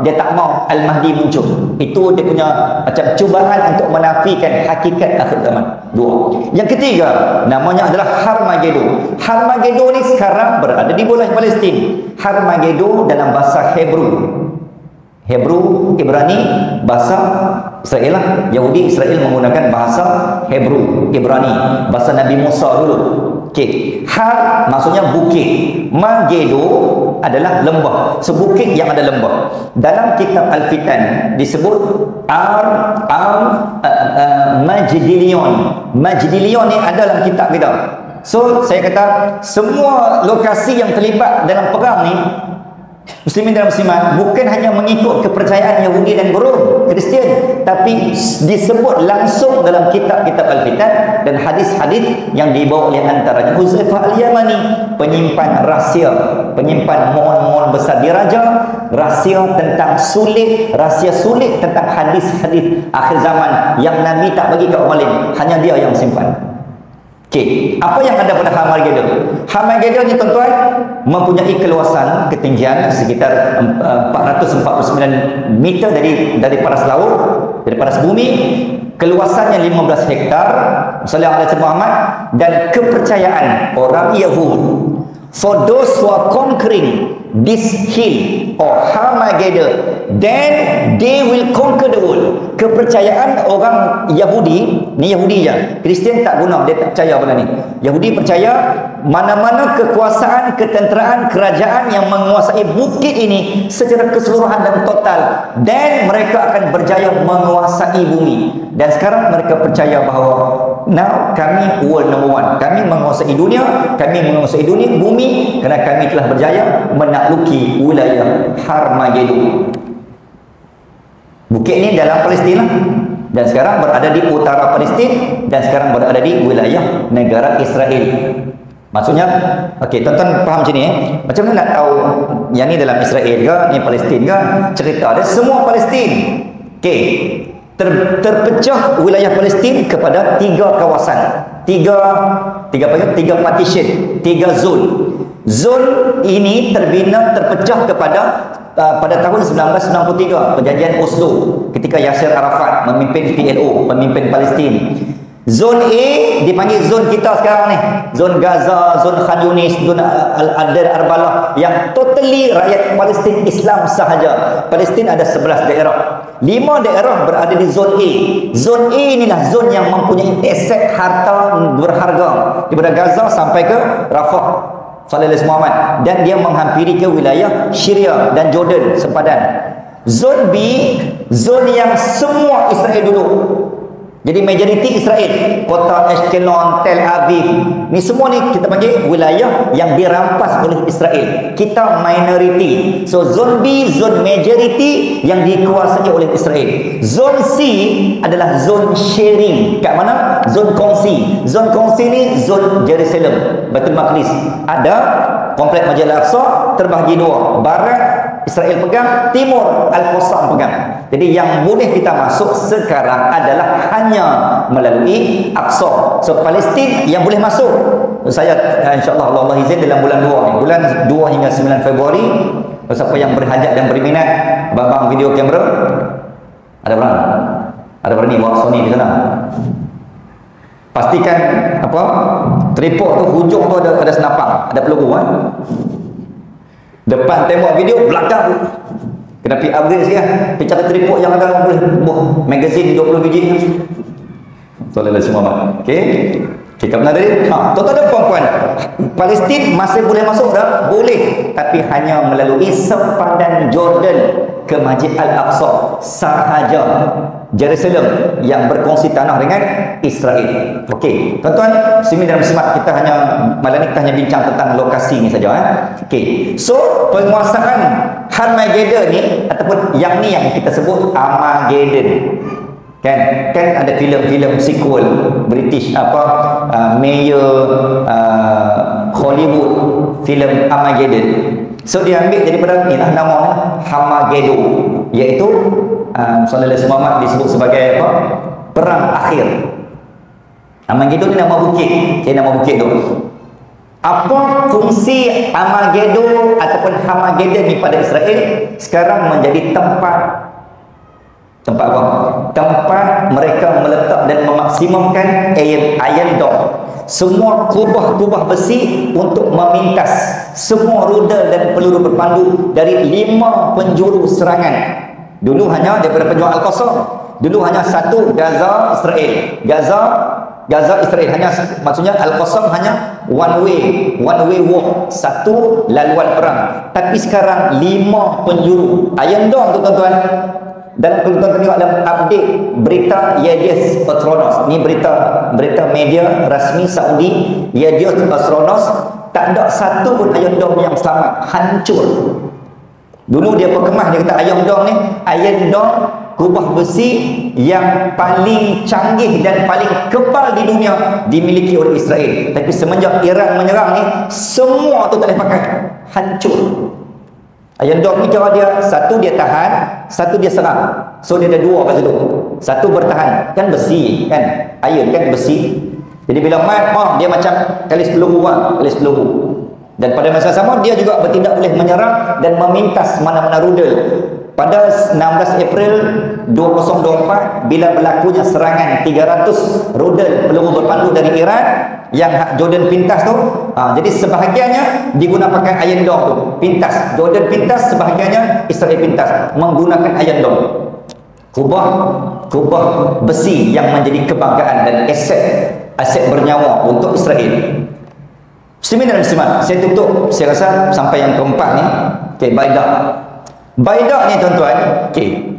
dia tak mau Al-Mahdi muncul. Itu dia punya macam cubaan untuk menafikan hakikat akhir zaman. 2. Yang ketiga, namanya adalah Harmagedon. Harmagedon ni sekarang berada di bola Palestin. Harmagedon dalam bahasa Hebrew, Ibrani, bahasa Israel lah. Yahudi Israel menggunakan bahasa Hebrew, Ibrani, bahasa Nabi Musa dulu. Okey, Har maksudnya bukit. Magedon adalah lembah, sebukit yang ada lembah. Dalam kitab Al-Fitan disebut Majdilion. Majdilion ni ada dalam kitab kita. So saya kata semua lokasi yang terlibat dalam perang ni, Muslimin dan Muslimat, bukan hanya mengikut kepercayaan Yahudi dan Rom, Kristian, tapi disebut langsung dalam kitab-kitab Al-Fitan dan hadis-hadis yang dibawa oleh antaranya Huzaifah Al-Yamani, penyimpan rahsia, penyimpan mohon-mohon besar diraja, rahsia tentang sulit, rahsia sulit tentang hadis-hadis akhir zaman yang Nabi tak bagi kat orang lain, hanya dia yang simpan. Okey, apa yang ada pada Harmagedon? Harmagedon ni tuan-tuan mempunyai keluasan ketinggian sekitar 449 meter dari paras laut, dari paras bumi, keluasannya 15 hektar, sallallahu alaihi Muhammad, dan kepercayaan orang Yahudi, for those who are conquering this hill or Harmagedon, then they will conquer the world. Kepercayaan orang Yahudi, ni Yahudi je, Kristian tak guna, dia tak percaya benda ni. Yahudi percaya mana-mana kekuasaan, ketenteraan, kerajaan yang menguasai bukit ini secara keseluruhan dan total, dan mereka akan berjaya menguasai bumi. Dan sekarang mereka percaya bahawa now kami world number one, kami menguasai dunia, bumi, kerana kami telah berjaya menakluki wilayah Harmagedon. Bukit ni dalam Palestin lah, dan sekarang berada di utara Palestin, dan sekarang berada di wilayah negara Israel. Maksudnya, okey, tuan-tuan faham macam ni macam mana nak tahu yang ni dalam Israel ke, ni Palestin ke? Cerita dia semua Palestin. Okey, terpecah wilayah Palestin kepada 3 kawasan, tiga partition, 3 zon. Zon ini terpecah kepada pada tahun 1993, perjanjian Oslo, ketika Yasser Arafat memimpin PLO, pemimpin Palestin. Zon A dipanggil zon kita sekarang ni, zon Gaza, zon Khan Yunis, zon Al-Adar Arbalah, yang totally rakyat Palestin Islam sahaja. Palestin ada 11 daerah, 5 daerah berada di zon A. Zon A inilah zon yang mempunyai aset harta berharga daripada Gaza sampai ke Rafah, sallallahu Muhammad, dan dia menghampiri ke wilayah Syria dan Jordan sempadan. Zon B, zon yang semua Israel duduk. Jadi majoriti Israel, kota Ashkelon, Tel Aviv, ni semua ni kita panggil wilayah yang dirampas oleh Israel. Kita minority. So zon B, zon majority yang dikuasai oleh Israel. Zon C adalah zon sharing. Kat mana? Zon kongsi. Zon kongsi ni zon Jerusalem, Baitul Maqdis. Ada komplek Masjid Al-Aqsa terbahagi dua. Barat Israel pegang, timur Al-Qassam pegang. Jadi yang boleh kita masuk sekarang adalah hanya melalui Aqsa. So Palestin yang boleh masuk. Saya insya-Allah Allah izin dalam bulan 2 ni. Bulan 2 hingga 9 Februari, siapa yang berhajat dan berminat babang video kamera, ada berani? Ada berani bawa Sony di sana? Pastikan apa? Tripod tu hujung tu ada senapang, ada peluru kan? Depan tembok video, belakang tu kena pergi upgrade sikit kan. Pergi cari tripod yang ada boleh buat magazine 20 biji. Sallallahu alaihi wasallam. Okey. Kita benar tadi? Tuan-tuan dan puan-puan, Palestin masih boleh masuk dah? Boleh, tapi hanya melalui sempadan Jordan ke Masjid Al-Aqsa sahaja. Jerusalem yang berkongsi tanah dengan Israel. Okey, tuan-tuan, muslimin dan muslimat, kita hanya malam ni kita hanya bincang tentang lokasi ni saja. Okey, so penguasaan Armageddon ni ataupun yang ni yang kita sebut Armageddon. Kan ada filem-filem sequel British Mayor Hollywood filem Armageddon. So dia ambil daripada ni lah nama Armageddon, iaitu Sallallahu Alaihi Wasallam disebut sebagai apa? Perang akhir. Armageddon ni nama bukit. Nama bukit tu. Apa fungsi Armageddon ataupun Armageddon ni pada Israel? Sekarang menjadi tempat apa? Tempat mereka meletak dan memaksimumkan Iron Dome. Semua kubah-kubah besi untuk memintas semua rudal dan peluru berpandu dari 5 penjuru serangan. Dulu hanya daripada penjual Al-Qassam. Dulu hanya satu Gaza Israel. Gaza Israel hanya, maksudnya Al-Qassam hanya one way walk, satu laluan perang. Tapi sekarang 5 penjuru. Iron Dome tu tuan-tuan. Dan kalau tuan-tuan tengok dalam update berita Yedios Patronos, ni berita media rasmi Saudi, Yedios Patronos, tak ada satu pun Iron Dome yang selamat, hancur. Dulu dia perkemah, dia kata Iron Dome ni, Iron Dome kubah besi yang paling canggih dan paling kebal di dunia dimiliki oleh Israel. Tapi semenjak Iran menyerang ni, semua tu tak boleh pakai, hancur. Iron Dome ni cara dia, satu dia tahan, satu dia serang. So dia ada dua kat situ. Satu bertahan, kan besi kan, iron kan besi. Jadi bila mat, dia macam kalis peluru kan, kalis peluru. Dan pada masa sama dia juga bertindak boleh menyerang dan memintas mana-mana rudal. Pada 16 April 2024 bila berlakunya serangan 300 rudal peluru berpandu dari Iran yang Jordan pintas tu, jadi sebahagiannya diguna pakai Iron Dome tu, pintas Jordan pintas, sebahagiannya Israel pintas menggunakan Iron Dome, kubah besi yang menjadi kebanggaan dan aset bernyawa untuk Israel. Muslimin dan muslimat, saya tutup, saya rasa sampai yang keempat ni. Okey, Baidak ni tuan-tuan, okey.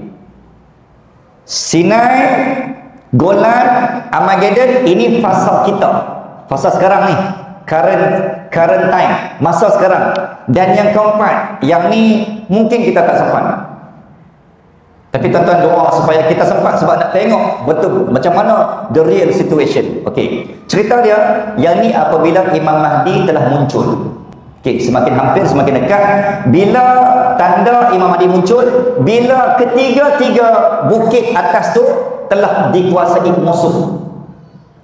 Sinai, Golan, Armageddon, ini fasa kita. Fasa sekarang ni. Current time, masa sekarang. Dan yang keempat, yang ni mungkin kita tak sempat. Tapi tuan-tuan doa supaya kita sempat, sebab nak tengok betul macam mana the real situation. Okey. Cerita dia, yang ni apabila Imam Mahdi telah muncul. Okey, semakin hampir, semakin dekat. Bila tanda Imam Mahdi muncul, bila ketiga-tiga bukit atas tu telah dikuasai musuh.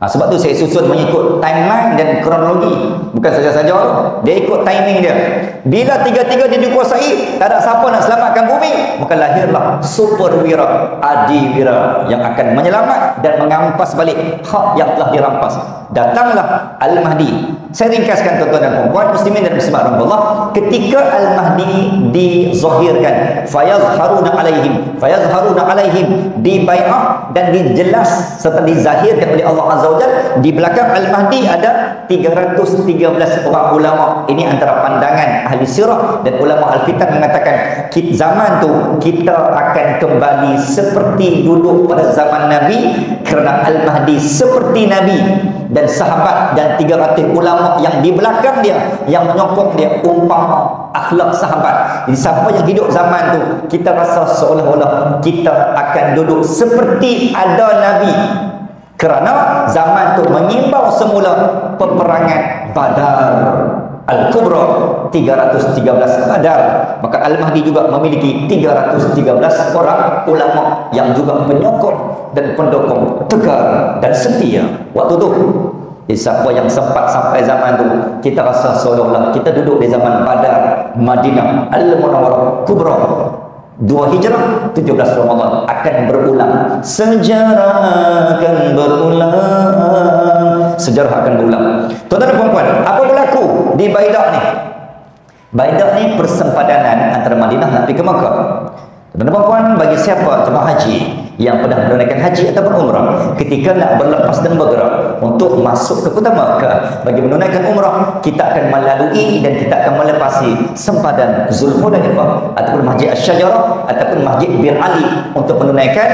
Sebab tu saya susun mengikut timeline dan kronologi, bukan saja-saja, dia ikut timing dia. Bila tiga-tiga dia dikuasai, tak ada siapa nak selamatkan bumi, maka lahirlah superwira, adiwira yang akan menyelamat dan mengampas balik hak yang telah dirampas. Datanglah Al-Mahdi. Saya ringkaskan tuan-tuan dan puan-puan, muslimin dan muslimat rahmatullah, ketika Al-Mahdi dizahirkan, fayazharuna alaihim, dibai'ah dan dijelas serta dizahirkan oleh Allah Azza wa Jalla. Di belakang Al-Mahdi ada 313 orang ulama. Ini antara pandangan ahli sirah dan ulama Al-Fitan mengatakan zaman tu kita akan kembali seperti duduk pada zaman Nabi, kerana Al-Mahdi seperti Nabi dan sahabat dan 300 ulama yang di belakang dia, yang menyokong dia, umpama akhlak sahabat. Jadi siapa yang hidup zaman tu, kita rasa seolah-olah kita akan duduk seperti ada Nabi, kerana zaman tu mengimbau semula peperangan Badar Al-Kubra, 313 Badar. Maka Al-Mahdi juga memiliki 313 orang ulama yang juga penyokong dan pendukung tegar dan setia waktu itu. Siapa yang sempat sampai zaman tu, kita rasa seolah-olah kita duduk di zaman Badar, Madinah, Al-Munawwarah Kubra. 2 Hijrah, 17 Ramadan akan berulang. Sejarah akan berulang. Sejarah akan berulang. Tuan-tuan dan puan-puan, apa berlaku di Baidah ni? Baidah ni persempadanan antara Madinah nak pergi ke Makkah. Tuan-tuan dan puan-puan, bagi siapa jemaah haji yang pernah menunaikan haji ataupun umrah, ketika nak berlepas dan bergerak untuk masuk ke kota Makkah bagi menunaikan umrah, kita akan melalui dan kita akan melepasi sempadan Zulhulaifah ataupun Masjid Asy-Syajarah ataupun Masjid Bir Ali untuk menunaikan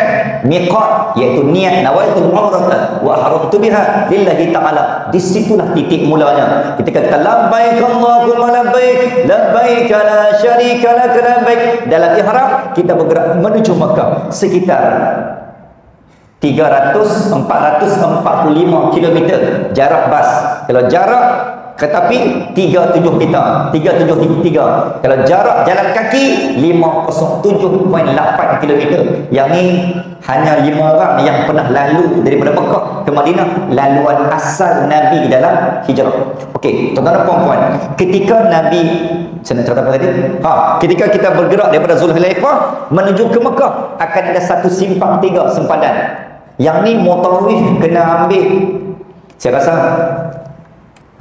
miqat, iaitu niat nawaitul umrah wa haramtu biha lillahi ta'ala. Disitulah titik mulanya ketika kita labbaik Allahumma labbaik labbaik la syarika lak labbaik. Dalam ihram kita bergerak menuju Makkah sekitar 445 km jarak bas. Kalau jarak kereta api 37 kita 373. Kalau jarak jalan kaki 507.8 km. Yang ni hanya 5 orang yang pernah lalu daripada Mekah ke Madinah, laluan asal Nabi dalam hijrah. Okey, tuan-tuan dan puan-puan, ketika Nabi, saya nak cerita apa tadi? Ketika kita bergerak daripada Zulhulaifah menuju ke Mekah, akan ada satu simpang 3 sempadan. Yang ni mutawif kena ambil, saya rasa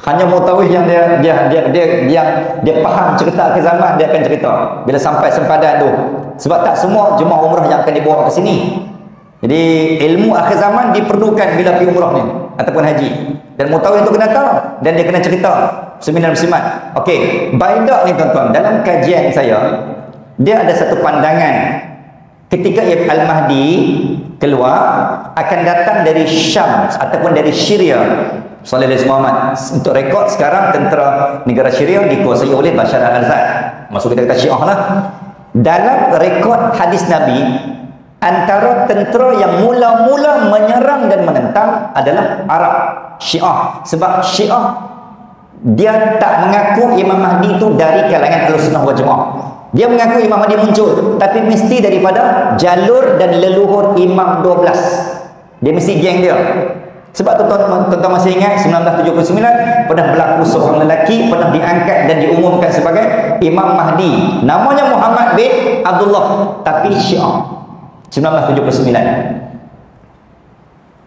hanya mutawif yang dia faham cerita ke zaman, dia akan cerita bila sampai sempadan tu. Sebab tak semua jemaah umrah yang akan dibawa ke sini. Jadi ilmu akhir zaman diperlukan bila pergi umrah ni ataupun haji. Dan mutawif tu kena tahu dan dia kena cerita seminar bersimat. Okey, Baidah ni tuan-tuan, dalam kajian saya dia ada satu pandangan ketika Al-Mahdi keluar akan datang dari Syam ataupun dari Syria. Sallallahu alaihi Muhammad. Untuk rekod sekarang tentera negara Syria dikuasai oleh Bashar al-Assad. Maksud kita kata Syiah lah. Dalam rekod hadis Nabi, antara tentera yang mula-mula menyerang dan menentang adalah Arab, Syiah. Sebab Syiah dia tak mengaku Imam Mahdi itu dari kalangan Ahlussunnah wal Jamaah. Dia mengaku Imam Mahdi muncul, tapi mesti daripada jalur dan leluhur Imam 12. Dia mesti geng dia. Sebab tuan-tuan masih ingat 1979 pernah berlaku seorang lelaki pernah diangkat dan diumumkan sebagai Imam Mahdi. Namanya Muhammad bin Abdullah, tapi Syiah. 1979.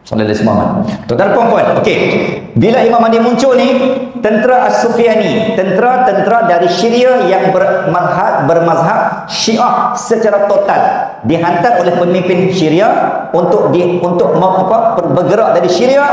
Sallallahu alaihi wasallam. Tuan-tuan dan puan-puan, okey. Bila Imam Mahdi muncul ni, tentera As-Sufyani, tentera dari Syria yang bermazhab Syiah secara total, dihantar oleh pemimpin Syria untuk bergerak dari Syria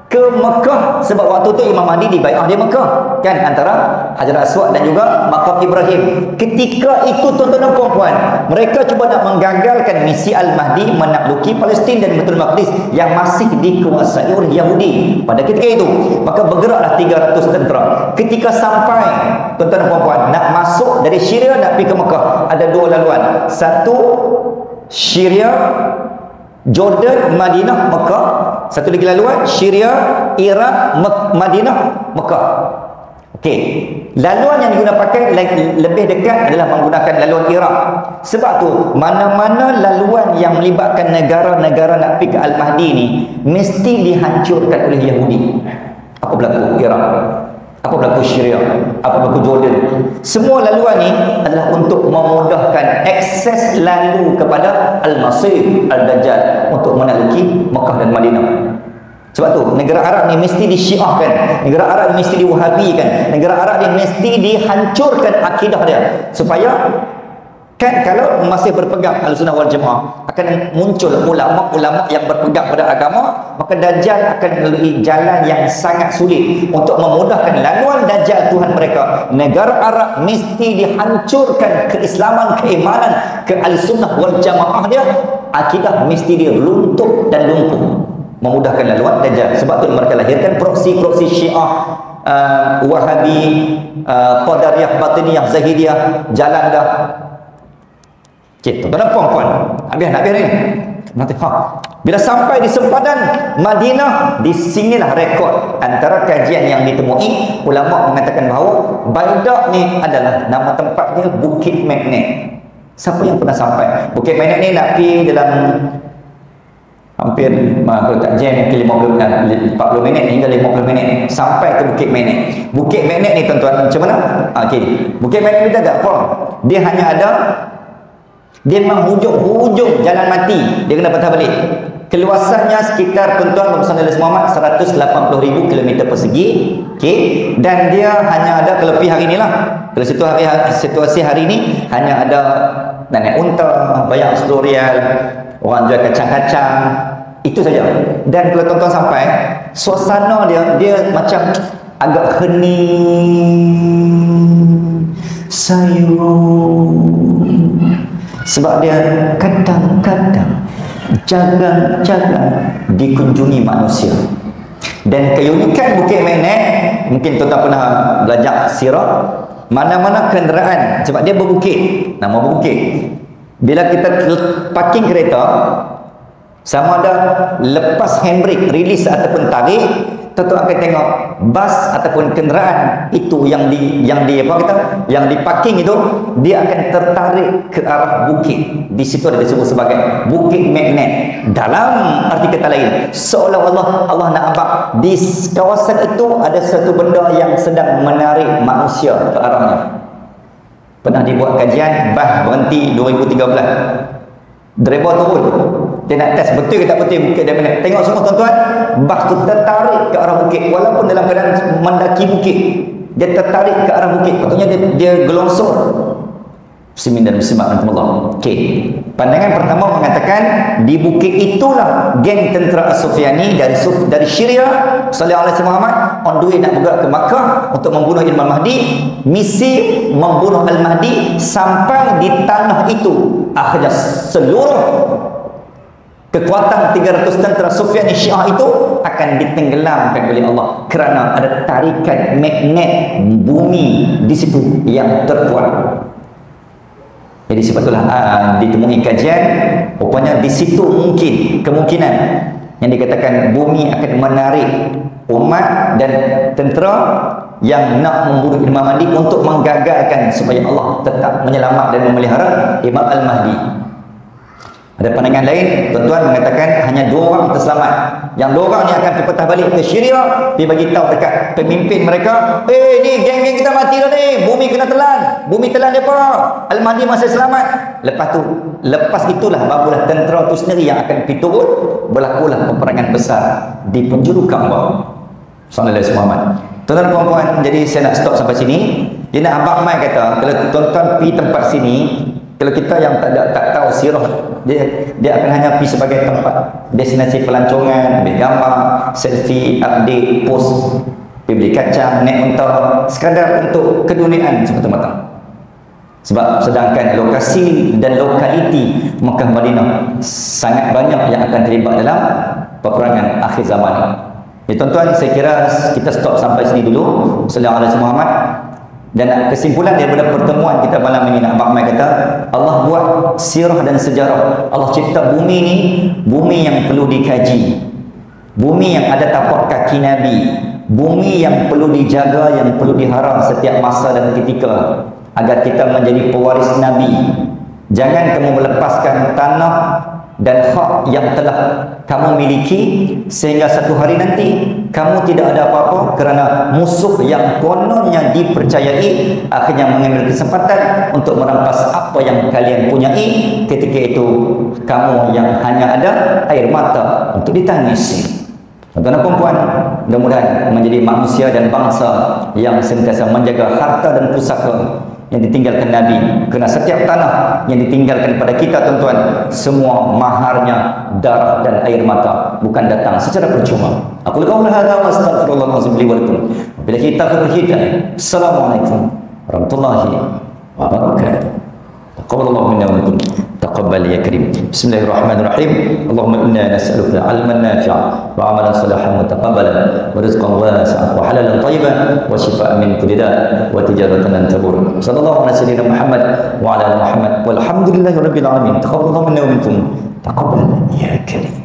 ke Mekah. Sebab waktu tu Imam Mahdi dibai'ah di Mekah kan, antara Hajar Aswad dan juga Maqam Ibrahim. Ketika itu tuan-tuan dan puan-puan, mereka cuba nak menggagalkan misi Al-Mahdi menakluki Palestin dan Baitul Maqdis yang masih dikuasai oleh Yahudi pada ketika itu. Maka bergeraklah 300 tentera. Ketika sampai tuan-tuan dan puan-puan nak masuk dari Syria nak pergi ke Mekah, ada 2 laluan. Satu Syria, Jordan, Madinah, Mekah. Satu lagi laluan Syria, Iraq, Madinah, Mekah. Okey, laluan yang digunakan lebih dekat adalah menggunakan laluan Iraq. Sebab tu mana-mana laluan yang melibatkan negara-negara nak pergi ke Al-Mahdi ni mesti dihancurkan oleh Yahudi. Apa berlaku Iraq? Apa berlaku Syria? Apa berlaku Jordan? Semua laluan ni adalah untuk memudahkan akses lalu kepada Al-Masih Al-Dajjal untuk menakluki Mekah dan Madinah. Sebab tu negara Arab ni mesti disyiahkan, negara Arab ni mesti diwahabikan, negara Arab ni mesti dihancurkan akidah dia, supaya kan kalau masih berpegang Ahlussunnah wal Jamaah akan muncul ulama-ulama yang berpegang pada agama, maka Dajjal akan melalui jalan yang sangat sulit untuk memudahkan laluan Dajjal Tuhan mereka. Negara Arab mesti dihancurkan keislaman, keimanan, ke Ahlussunnah wal Jamaah dia, akidah mesti dia luntur dan lumpuh, memudahkan laluan Dajjal. Sebab tu mereka lahirkan proksi-proksi Syiah, Wahabi, Qadariyah, Batiniyah, Zahidiyah, jalan dah. Tuan-tuan dan puan-puan, habis ni. Nanti bila sampai di sempadan Madinah, di sinilah rekod antara kajian yang ditemui. Ulama mengatakan bahawa Baidah ni adalah nama tempat dia Bukit Magnet. Siapa yang pernah sampai Bukit Magnet ni? Nak pergi dalam hampir, kalau tak jam mungkin 40 minit hingga 50 minit sampai ke Bukit Magnet. Bukit Magnet ni tuan-tuan macam mana? Okey, Bukit Magnet ni tak ada apa, dia hanya ada, dia memang hujung jalan mati, dia kena patah balik. Keluasannya sekitar tuan-tuan Nabi Muhammad 180,000 km persegi. Okey, dan dia hanya ada, kalau pergi hari inilah, kalau situasi hari ini hanya ada naik unta, bayar 10 rial, orang jual kacang-kacang, itu saja. Dan kalau tuan-tuan sampai, suasana dia macam agak hening, sayang. Sebab dia kadang-kadang jarang-jarang dikunjungi manusia. Dan keunikan Bukit Magnet, mungkin tuan-tuan pernah belajar sirah, mana-mana kenderaan, sebab dia berbukit, nama berbukit, bila kita parking kereta, sama ada lepas handbrake, release ataupun tarik, tuan-tuan akan tengok bas ataupun kenderaan itu yang di parking itu, dia akan tertarik ke arah bukit. Di situ ada disebut sebagai Bukit Magnet. Dalam arti kata lain, seolah-olah Allah nak nampak di kawasan itu ada satu benda yang sedang menarik manusia ke arahnya. Pernah dibuat kajian, bas berhenti 2013, driver turun, dia nak test betul ke tak betul Bukit Magnet. Tengok semua tuan-tuan, bas tu tertarik ke arah bukit, walaupun dalam keadaan mendaki bukit, dia tertarik ke arah bukit, patutnya dia gelongsor. Muslimin dan muslimat rahmatullah. Okey, pandangan pertama mengatakan di bukit itulah geng tentera As-Sufyani dari Syria sallallahu alaihi Muhammad on the way nak bergerak ke Makkah untuk membunuh Imam Mahdi. Misi membunuh Al-Mahdi sampai di tanah itu, akhirnya seluruh kekuatan 300 tentera Sufyani Syiah itu akan ditenggelamkan oleh Allah, kerana ada tarikan magnet bumi di situ yang terkuat. Jadi sebetulnya ditemui kajian, rupanya di situ mungkin kemungkinan yang dikatakan bumi akan menarik umat dan tentera yang nak membunuh Imam Mahdi untuk menggagalkan supaya Allah tetap menyelamat dan memelihara Imam Al-Mahdi. Ada pandangan lain, tuan-tuan mengatakan hanya 2 orang terselamat. Yang 2 orang ni akan dipetah balik ke Syria, dia bagi tahu dekat pemimpin mereka, ni geng-geng kita mati dah ni, bumi kena telan, bumi telan depa, Al-Mahdi masih selamat. Lepas itulah barulah tentera tu sendiri yang akan pergi turun, berlakulah peperangan besar di penjuru Kaabah. Sallallahu alaihi Muhammad. Tuan-tuan dan puan-puan, jadi saya nak stop sampai sini. Dia nak Abang Mai kata, kalau tuan-tuan pergi tempat sini, kalau kita yang tak tahu sirah, dia akan hanya pergi sebagai tempat destinasi pelancongan, ambil gambar, selfie, update, post, beli kacang, naik unta, sekadar untuk keduniaan semata-mata. Sebab sedangkan lokasi dan lokaliti Makkah Madinah sangat banyak yang akan terlibat dalam peperangan akhir zaman. Ya tuan-tuan, saya kira kita stop sampai sini dulu. Sallallahu alaihi Muhammad. Dan kesimpulan daripada pertemuan kita malam ini, nak Abang Mai kata, Allah buat sirah dan sejarah. Allah cipta bumi ni, bumi yang perlu dikaji, bumi yang ada tapak kaki Nabi, bumi yang perlu dijaga, yang perlu diharang setiap masa dan ketika, agar kita menjadi pewaris Nabi. Jangan kamu melepaskan tanah dan hak yang telah kamu miliki sehingga satu hari nanti kamu tidak ada apa-apa, kerana musuh yang kononnya dipercayai akhirnya mengambil kesempatan untuk merampas apa yang kalian punyai. Ketika itu kamu yang hanya ada air mata untuk ditangisi. Tuan-tuan dan puan-puan, mudah-mudahan menjadi manusia dan bangsa yang sentiasa menjaga harta dan pusaka yang ditinggalkan Nabi. Kerana setiap tanah yang ditinggalkan pada kita tuan-tuan, semua maharnya darah dan air mata, bukan datang secara percuma. Aku qaulu hadza wa astaghfirullahalazim li wa lakum. Bila kita berhidayah. Assalamualaikum warahmatullahi wabarakatuh. Taqabbalallahu minna wa minkum. تقبل يا كريم. بسم الله الرحمن الرحيم. اللهم إنا نسألك علما نافعا وعملا صالحا متقبلا ورزقا واسعا وحلالا طيبا وشفاء من كل داء وتجارة لن تبور. صلى الله على سيدنا محمد وعلى آل محمد والحمد لله رب العالمين. تقبل الله منا ومنكم. تقبل يا كريم.